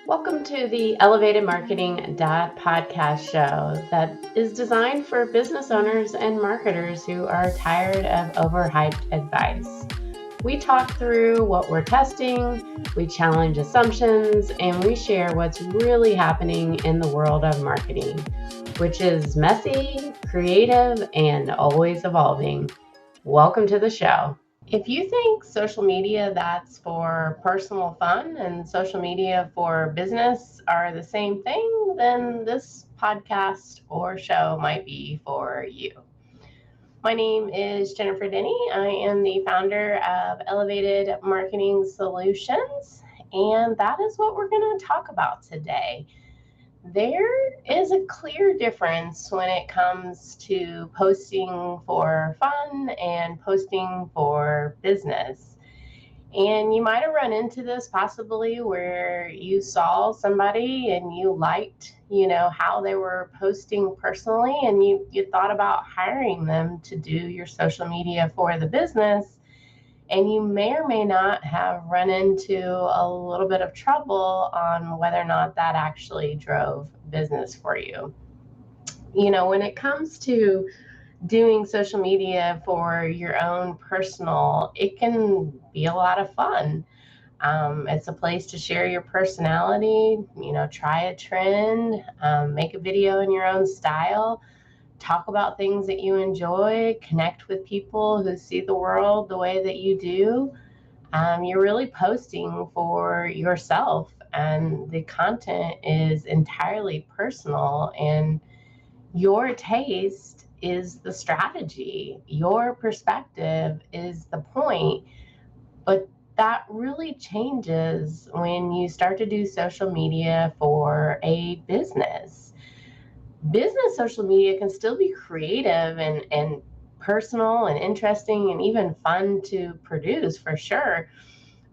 Welcome to the Elevated Marketing podcast show that is designed for business owners and marketers who are tired of overhyped advice. We talk through what we're testing, we challenge assumptions, and we share what's really happening in the world of marketing, which is messy, creative, and always evolving. Welcome to the show. If you think social media that's for personal fun and social media for business are the same thing, then this podcast or show might be for you. My name is Jennifer Denny. I am the founder of Elevated Marketing Solutions, and that is what we're going to talk about today. There is a clear difference when it comes to posting for fun and posting for business. And you might have run into this possibly where you saw somebody and you liked, how they were posting personally, and you thought about hiring them to do your social media for the business. And you may or may not have run into a little bit of trouble on whether or not that actually drove business for you. When it comes to doing social media for your own personal, it can be a lot of fun. It's a place to share your personality, try a trend, make a video in your own style, talk about things that you enjoy, connect with people who see the world the way that you do. You're really posting for yourself, and the content is entirely personal, and your taste is the strategy. Your perspective is the point. But that really changes when you start to do social media for a business. Business social media can still be creative and personal and interesting and even fun to produce for sure,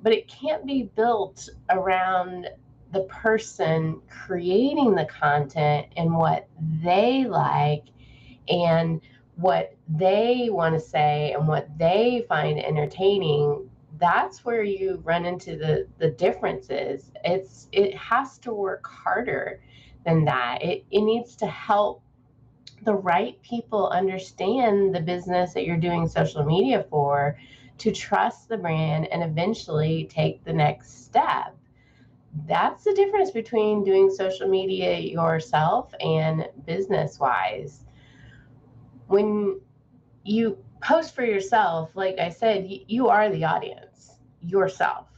but it can't be built around the person creating the content and what they like and what they want to say and what they find entertaining. That's where you run into the differences. It has to work harder than that. It needs to help the right people understand the business that you're doing social media for, to trust the brand and eventually take the next step. That's the difference between doing social media yourself and business wise. When you post for yourself, like I said, you are the audience yourself.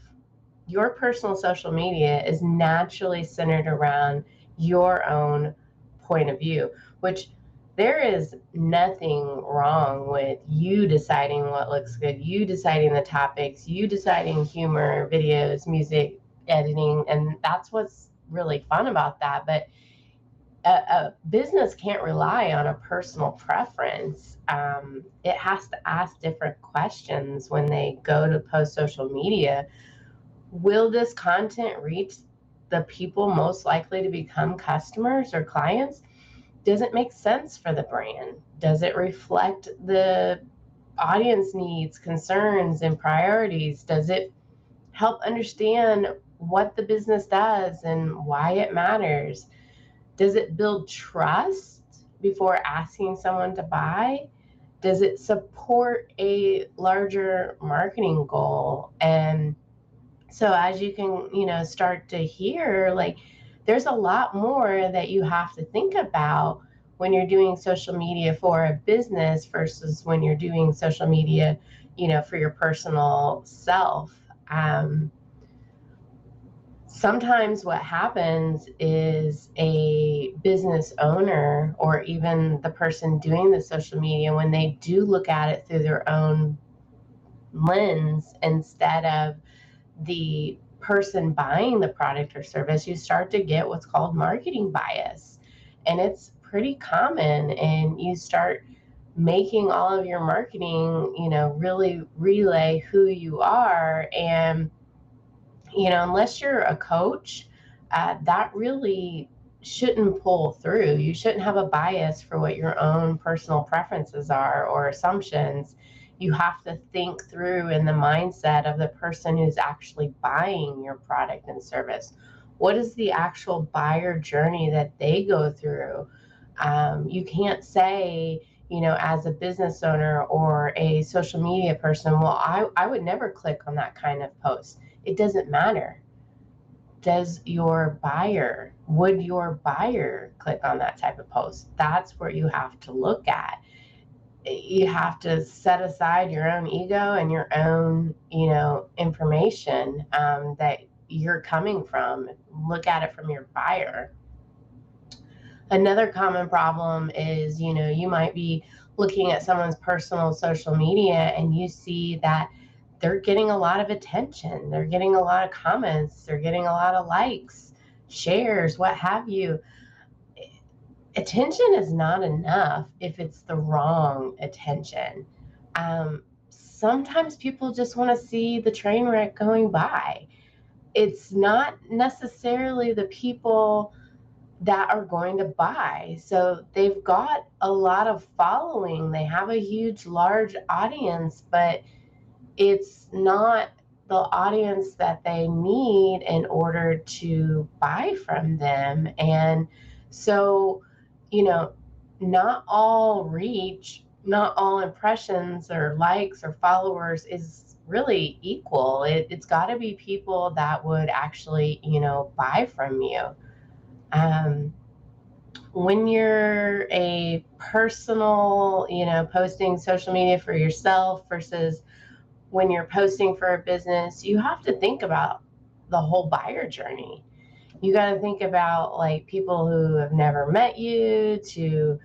Your personal social media is naturally centered around your own point of view, which there is nothing wrong with you deciding what looks good, you deciding the topics, you deciding humor, videos, music, editing, and that's what's really fun about that. But a business can't rely on a personal preference. It has to ask different questions when they go to post social media. Will this content reach the people most likely to become customers or clients? Does it make sense for the brand? Does it reflect the audience needs, concerns, and priorities? Does it help understand what the business does and why it matters? Does it build trust before asking someone to buy? Does it support a larger marketing goal? And so as you can, start to hear, like, there's a lot more that you have to think about when you're doing social media for a business versus when you're doing social media, for your personal self. Sometimes what happens is a business owner or even the person doing the social media, when they do look at it through their own lens instead of the person buying the product or service, you start to get what's called marketing bias. And it's pretty common. And you start making all of your marketing, really relay who you are. And, unless you're a coach, that really shouldn't pull through. You shouldn't have a bias for what your own personal preferences are or assumptions. You have to think through in the mindset of the person who's actually buying your product and service. What is the actual buyer journey that they go through? You can't say, as a business owner or a social media person, well, I would never click on that kind of post. It doesn't matter. Would your buyer click on that type of post? That's where you have to look at. You have to set aside your own ego and your own, information that you're coming from. Look at it from your buyer. Another common problem is, you might be looking at someone's personal social media and you see that they're getting a lot of attention. They're getting a lot of comments. They're getting a lot of likes, shares, what have you. Attention is not enough if it's the wrong attention. Sometimes people just want to see the train wreck going by. It's not necessarily the people that are going to buy. So they've got a lot of following. They have a huge, large audience, but it's not the audience that they need in order to buy from them. And so, not all reach, not all impressions or likes or followers is really equal. It's got to be people that would actually, buy from you. When you're a personal, posting social media for yourself versus when you're posting for a business, you have to think about the whole buyer journey. You got to think about like people who have never met you, to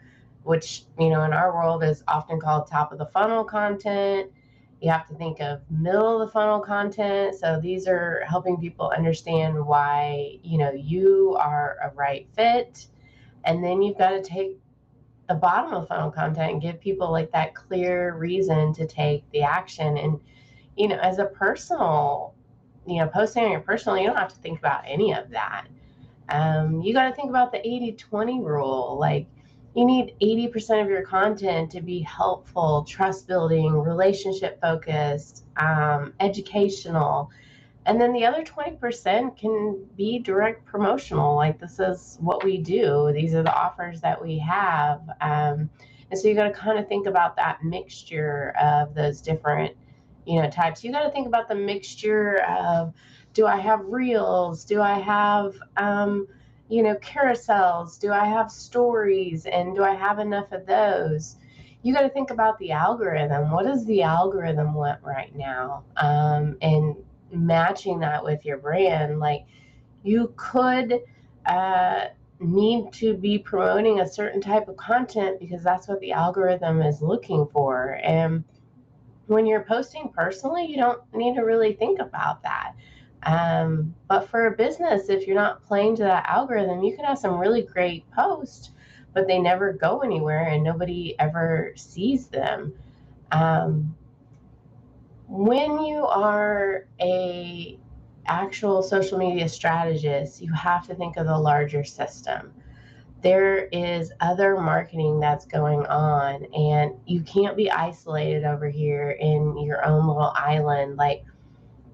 which, in our world is often called top of the funnel content. You have to think of middle of the funnel content. So these are helping people understand why, you are a right fit. And then you've got to take the bottom of the funnel content and give people like that clear reason to take the action. And, as a personal, posting on your personal, you don't have to think about any of that. You got to think about the 80-20 rule. Like, you need 80% of your content to be helpful, trust building, relationship focused, educational. And then the other 20% can be direct promotional. Like, this is what we do. These are the offers that we have. And so you got to kind of think about that mixture of those different, types. You got to think about the mixture of, do I have reels? Do I have, carousels? Do I have stories? And do I have enough of those? You got to think about the algorithm. What does the algorithm want right now? And matching that with your brand. Like, you could need to be promoting a certain type of content because that's what the algorithm is looking for. And when you're posting personally, you don't need to really think about that. But for a business, if you're not playing to that algorithm, you can have some really great posts, but they never go anywhere and nobody ever sees them. When you are a actual social media strategist, you have to think of the larger system. There is other marketing that's going on, and you can't be isolated over here in your own little island. Like,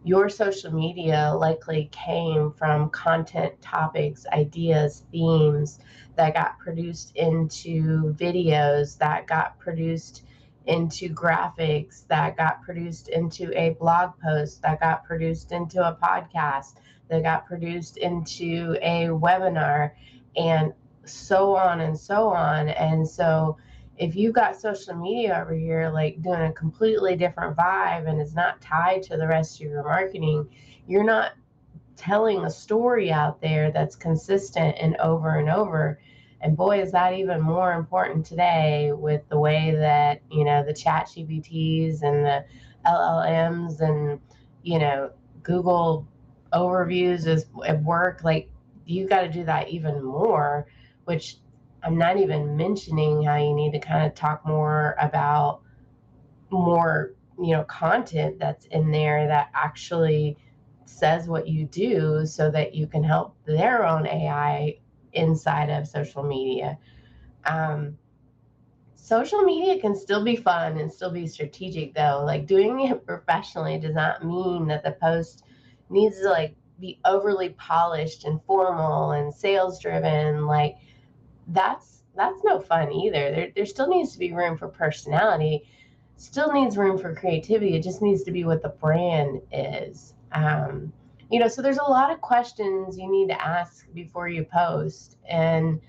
your social media likely came from content topics, ideas, themes that got produced into videos, that got produced into graphics, that got produced into a blog post, that got produced into a podcast, that got produced into a webinar, and so on and so on. And so if you've got social media over here like doing a completely different vibe and is not tied to the rest of your marketing, you're not telling a story out there that's consistent and over. And boy, is that even more important today with the way that, the chat GPTs and the LLMs and, Google overviews is at work. Like, you got to do that even more, which I'm not even mentioning how you need to kind of talk more about more, content that's in there that actually says what you do so that you can help their own AI inside of social media. Social media can still be fun and still be strategic though. Like, doing it professionally does not mean that the post needs to like be overly polished and formal and sales driven. Like that's no fun either. There still needs to be room for personality, still needs room for creativity. It just needs to be what the brand is. So there's a lot of questions you need to ask before you post, and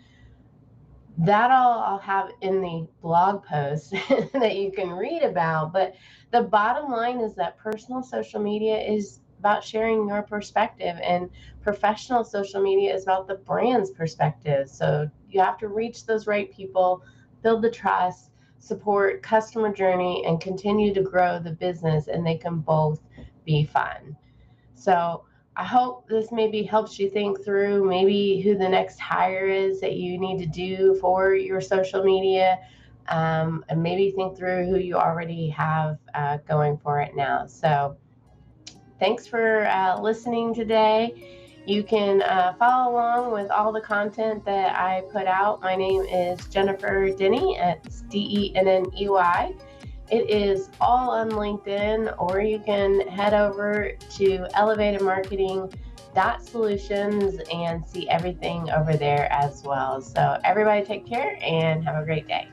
that I'll have in the blog post that you can read about. But the bottom line is that personal social media is about sharing your perspective, and professional social media is about the brand's perspective. So you have to reach those right people, build the trust, support customer journey, and continue to grow the business, and they can both be fun. So I hope this maybe helps you think through maybe who the next hire is that you need to do for your social media, and maybe think through who you already have going for it now. So thanks for listening today. You can follow along with all the content that I put out. My name is Jennifer Denney. It's Denney. It is all on LinkedIn, or you can head over to elevatedmarketing.solutions and see everything over there as well. So everybody take care and have a great day.